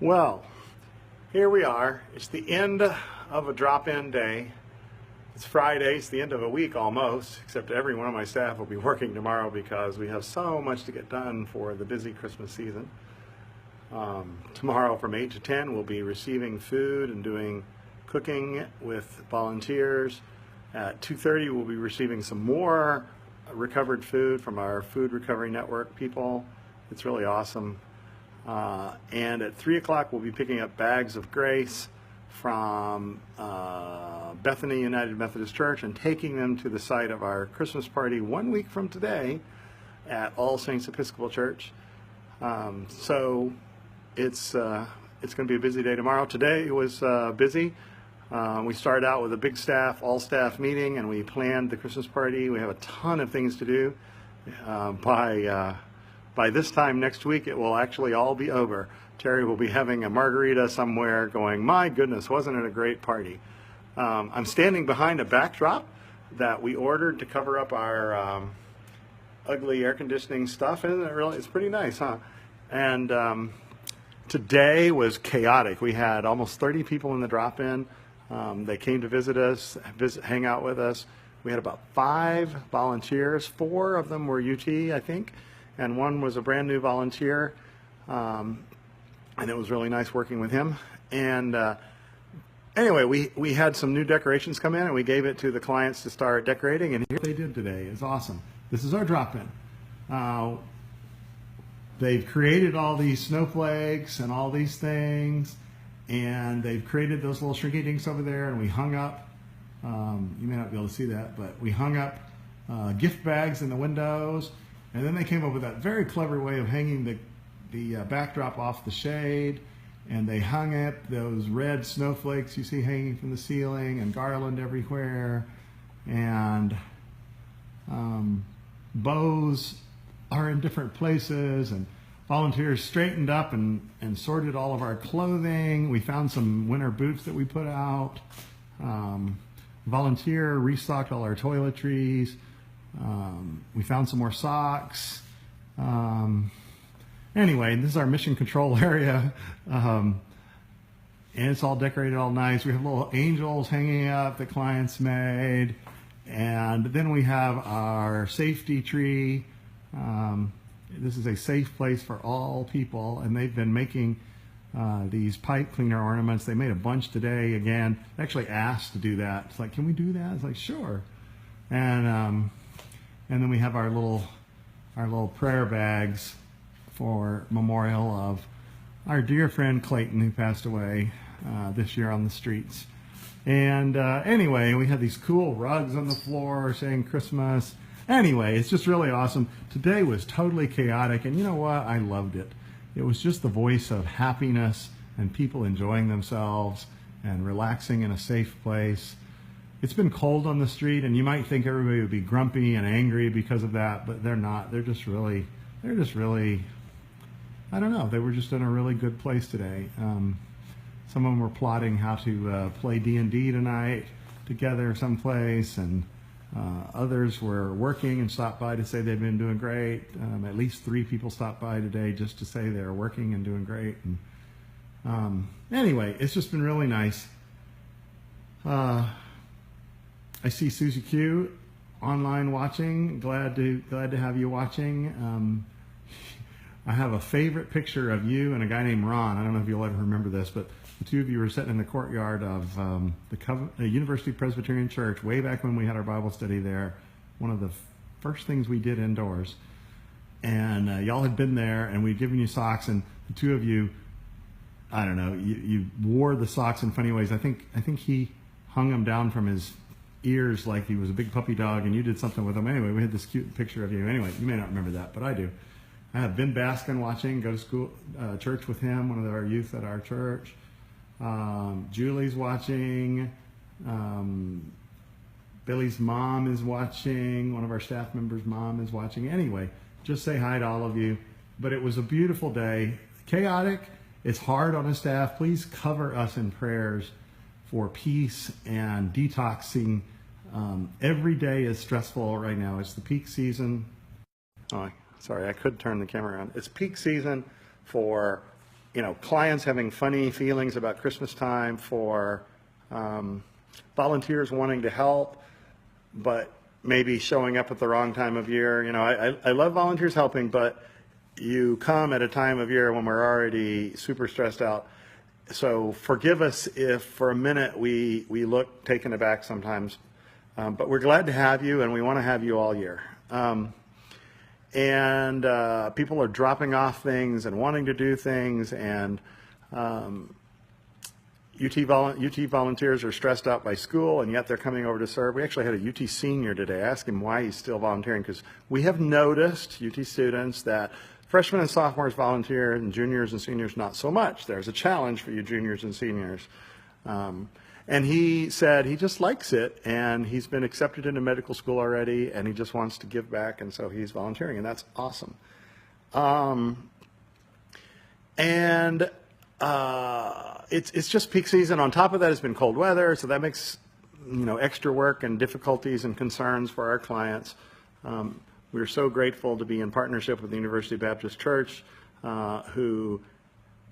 Well, here we are. It's the end of a drop-in day. It's Friday. It's the end of a week almost, except every one of my staff will be working tomorrow because we have so much to get done for the busy Christmas season. Tomorrow from 8 to 10 we'll be receiving food and doing cooking with volunteers. At 2:30 we'll be receiving some more recovered food from our Food Recovery Network people. It's really awesome. And at 3 o'clock we'll be picking up bags of grace from Bethany United Methodist Church and taking them to the site of our Christmas party 1 week from today at All Saints Episcopal Church. So it's going to be a busy day tomorrow. Today was busy. We started out with a big all staff meeting, and we planned the Christmas party. We have a ton of things to do. By this time next week, it will actually all be over. Terry will be having a margarita somewhere going, my goodness, wasn't it a great party? I'm standing behind a backdrop that we ordered to cover up our ugly air conditioning stuff. Isn't it really? It's pretty nice, huh? And today was chaotic. We had almost 30 people in the drop-in. They came to visit us, hang out with us. We had about 5 volunteers. 4 of them were UT, I think, and 1 was a brand new volunteer. And it was really nice working with him. And anyway, we had some new decorations come in, and we gave it to the clients to start decorating, and here they did today. It's awesome. This is our drop-in. They've created all these snowflakes and all these things, and they've created those little shrinky dinks over there, and we hung up, you may not be able to see that, but we hung up gift bags in the windows, and then they came up with that very clever way of hanging the backdrop off the shade, and they hung up those red snowflakes you see hanging from the ceiling, and garland everywhere, and bows are in different places, and volunteers straightened up and sorted all of our clothing. We found some winter boots that we put out. Volunteer restocked all our toiletries. We found some more socks. Anyway, this is our mission control area, and it's all decorated all nice. We have little angels hanging up that clients made, and then we have our safety tree. This is a safe place for all people, and they've been making these pipe cleaner ornaments. They made a bunch today again. They actually asked to do that. It's like, can we do that? It's like, sure. And then we have our little prayer bags for memorial of our dear friend Clayton, who passed away this year on the streets. And anyway, we had these cool rugs on the floor saying Christmas. Anyway, it's just really awesome. Today was totally chaotic, and you know what? I loved it. It was just the voice of happiness and people enjoying themselves and relaxing in a safe place. It's been cold on the street, and you might think everybody would be grumpy and angry because of that, but they're not. They're just really, I don't know, they were just in a really good place today. Some of them were plotting how to play D&D tonight together someplace, and others were working and stopped by to say they've been doing great. At least 3 people stopped by today just to say they're working and doing great. And anyway, it's just been really nice. I see Susie Q online watching. Glad to have you watching. I have a favorite picture of you and a guy named Ron. I don't know if you'll ever remember this, but the 2 of you were sitting in the courtyard of the University Presbyterian Church way back when we had our Bible study there. One of the first things we did indoors. And y'all had been there, and we'd given you socks, and the 2 of you, I don't know, you wore the socks in funny ways. I think he hung them down from his ears like he was a big puppy dog, and you did something with them. Anyway, we had this cute picture of you. Anyway, you may not remember that, but I do. I have Ben Baskin watching, go to school, church with him, one of our youth at our church. Julie's watching. Billy's mom is watching. One of our staff members' mom is watching. Anyway, just say hi to all of you. But it was a beautiful day. Chaotic. It's hard on the staff. Please cover us in prayers for peace and detoxing. Every day is stressful right now. It's the peak season. Oh, sorry, I could turn the camera around. It's peak season for clients having funny feelings about Christmas time, for volunteers wanting to help, but maybe showing up at the wrong time of year. I love volunteers helping, but you come at a time of year when we're already super stressed out. So forgive us if for a minute we look taken aback sometimes. But we're glad to have you, and we want to have you all year. And people are dropping off things and wanting to do things, and UT volunteers are stressed out by school, and yet they're coming over to serve. We actually had a UT senior today. I asked him why he's still volunteering, because we have noticed, UT students, that freshmen and sophomores volunteer, and juniors and seniors not so much. There's a challenge for you juniors and seniors. And he said he just likes it, and he's been accepted into medical school already, and he just wants to give back, and so he's volunteering, and that's awesome. It's just peak season. On top of that, it's been cold weather, so that makes extra work and difficulties and concerns for our clients. We're so grateful to be in partnership with the University Baptist Church, who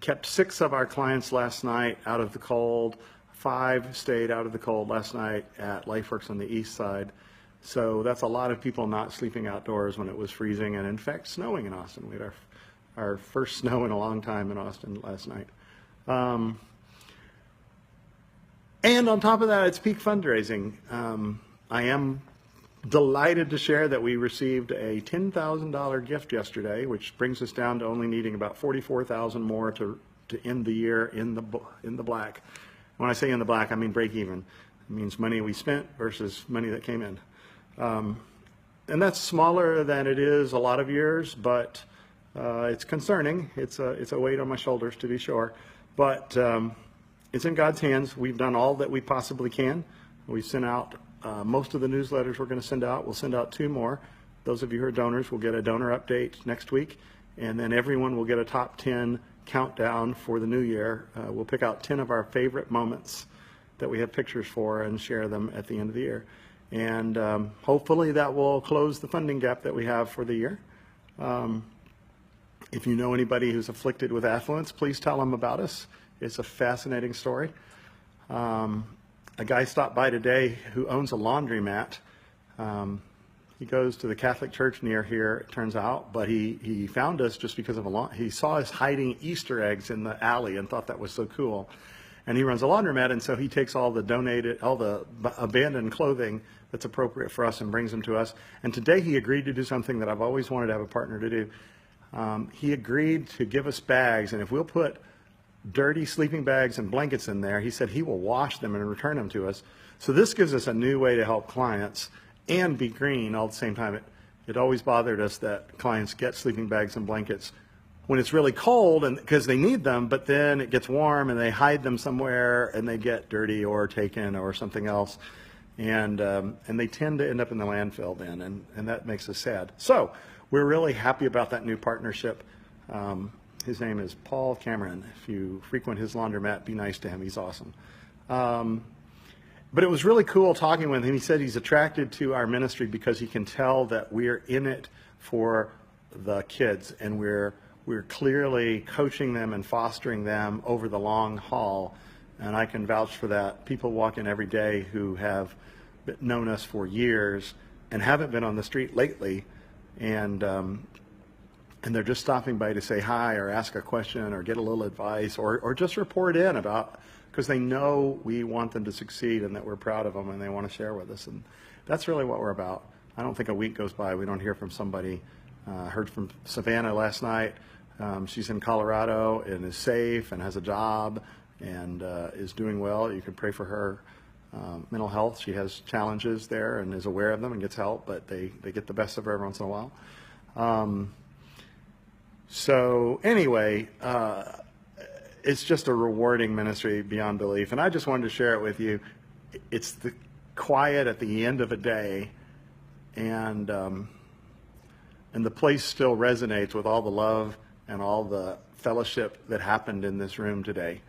kept 6 of our clients last night out of the cold. 5 stayed out of the cold last night at LifeWorks on the east side. So that's a lot of people not sleeping outdoors when it was freezing and, in fact, snowing in Austin. We had our first snow in a long time in Austin last night. And on top of that, it's peak fundraising. I am delighted to share that we received a $10,000 gift yesterday, which brings us down to only needing about $44,000 more to end the year in the black. When I say in the black, I mean break even. It means money we spent versus money that came in. And that's smaller than it is a lot of years, but it's concerning. It's a weight on my shoulders, to be sure. But it's in God's hands. We've done all that we possibly can. We've sent out most of the newsletters we're going to send out. We'll send out 2 more. Those of you who are donors will get a donor update next week, and then everyone will get a top 10 countdown for the new year. We'll pick out 10 of our favorite moments that we have pictures for and share them at the end of the year. And hopefully that will close the funding gap that we have for the year. If you know anybody who's afflicted with affluence, please tell them about us. It's a fascinating story. A guy stopped by today who owns a laundromat. He goes to the Catholic church near here, it turns out, but he found us just because of he saw us hiding Easter eggs in the alley and thought that was so cool. And he runs a laundromat, and so he takes all the abandoned clothing that's appropriate for us and brings them to us. And today he agreed to do something that I've always wanted to have a partner to do. He agreed to give us bags, and if we'll put dirty sleeping bags and blankets in there, he said he will wash them and return them to us. So this gives us a new way to help clients and be green all at the same time. It always bothered us that clients get sleeping bags and blankets when it's really cold, and because they need them, but then it gets warm and they hide them somewhere and they get dirty or taken or something else, and they tend to end up in the landfill then, and that makes us sad. So we're really happy about that new partnership. His name is Paul Cameron. If you frequent his laundromat, be nice to him. He's awesome. But it was really cool talking with him. He said he's attracted to our ministry because he can tell that we're in it for the kids, and we're clearly coaching them and fostering them over the long haul. And I can vouch for that. People walk in every day who have known us for years and haven't been on the street lately, and they're just stopping by to say hi or ask a question or get a little advice or just report in about, because they know we want them to succeed and that we're proud of them and they want to share with us. And that's really what we're about. I don't think a week goes by we don't hear from somebody. Heard from Savannah last night. She's in Colorado and is safe and has a job and is doing well. You can pray for her mental health. She has challenges there and is aware of them and gets help, but they get the best of her every once in a while. So anyway, it's just a rewarding ministry beyond belief. And I just wanted to share it with you. It's the quiet at the end of a day, and the place still resonates with all the love and all the fellowship that happened in this room today.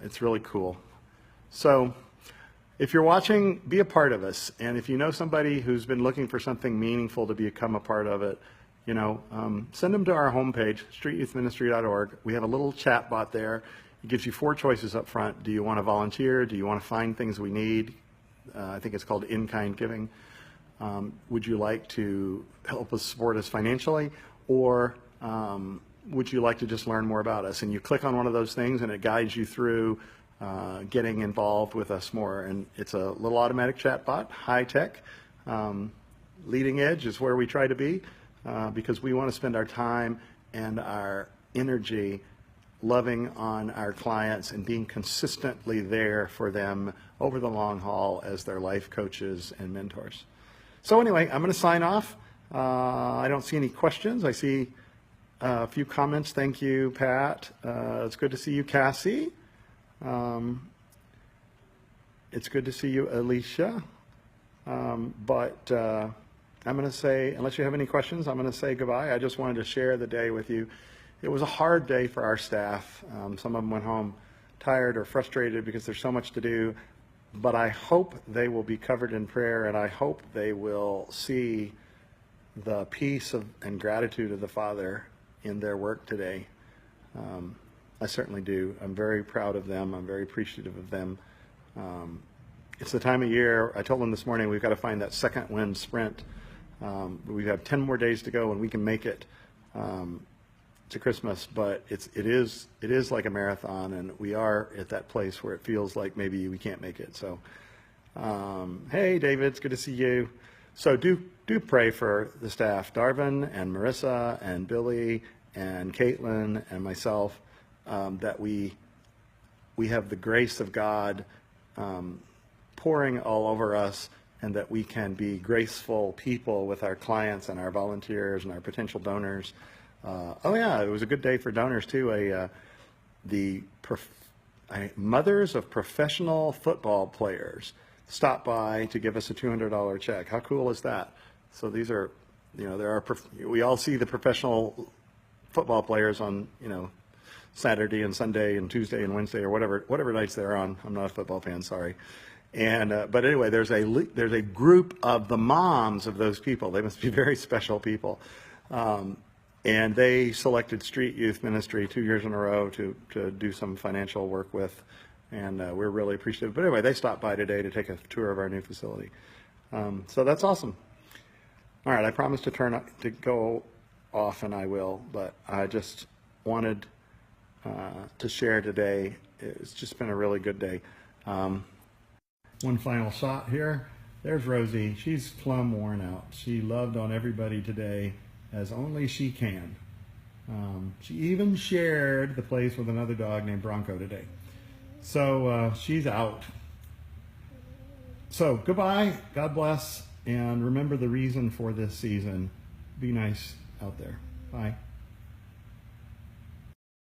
It's really cool. So if you're watching, be a part of us. And if you know somebody who's been looking for something meaningful to become a part of it, send them to our homepage, streetyouthministry.org. We have a little chat bot there. It gives you 4 choices up front. Do you want to volunteer? Do you want to find things we need? I think it's called in-kind giving. Would you like to help us support us financially? Or would you like to just learn more about us? And you click on one of those things and it guides you through getting involved with us more. And it's a little automatic chat bot, high tech. Leading edge is where we try to be because we want to spend our time and our energy loving on our clients and being consistently there for them over the long haul as their life coaches and mentors. So anyway, I'm going to sign off. I don't see any questions. I see a few comments. Thank you, Pat. It's good to see you, Cassie. It's good to see you, Alicia. But I'm going to say, unless you have any questions, I'm going to say goodbye. I just wanted to share the day with you. It was a hard day for our staff. Some of them went home tired or frustrated because there's so much to do. But I hope they will be covered in prayer, and I hope they will see the peace and gratitude of the Father in their work today. I certainly do. I'm very proud of them. I'm very appreciative of them. It's the time of year. I told them this morning we've got to find that second wind sprint. We have 10 more days to go, and we can make it to Christmas. But it is like a marathon, and we are at that place where it feels like maybe we can't make it. So, hey, David, it's good to see you. So do pray for the staff, Darvin and Marissa and Billy and Caitlin and myself, that we have the grace of God pouring all over us, and that we can be graceful people with our clients and our volunteers and our potential donors. Oh yeah, it was a good day for donors too. The mothers of professional football players stopped by to give us a $200 check. How cool is that? So these are, we all see the professional football players on, Saturday and Sunday and Tuesday and Wednesday or whatever nights they're on. I'm not a football fan, sorry. And but anyway, there's a group of the moms of those people. They must be very special people. And they selected Street Youth Ministry 2 years in a row to do some financial work with, and we're really appreciative. But anyway, they stopped by today to take a tour of our new facility. So that's awesome. All right, I promised to go off, and I will, but I just wanted to share today. It's just been a really good day. One final shot here. There's Rosie. She's plumb worn out. She loved on everybody today as only she can. She even shared the place with another dog named Bronco today. So she's out. So goodbye, God bless, and remember the reason for this season. Be nice out there. Bye.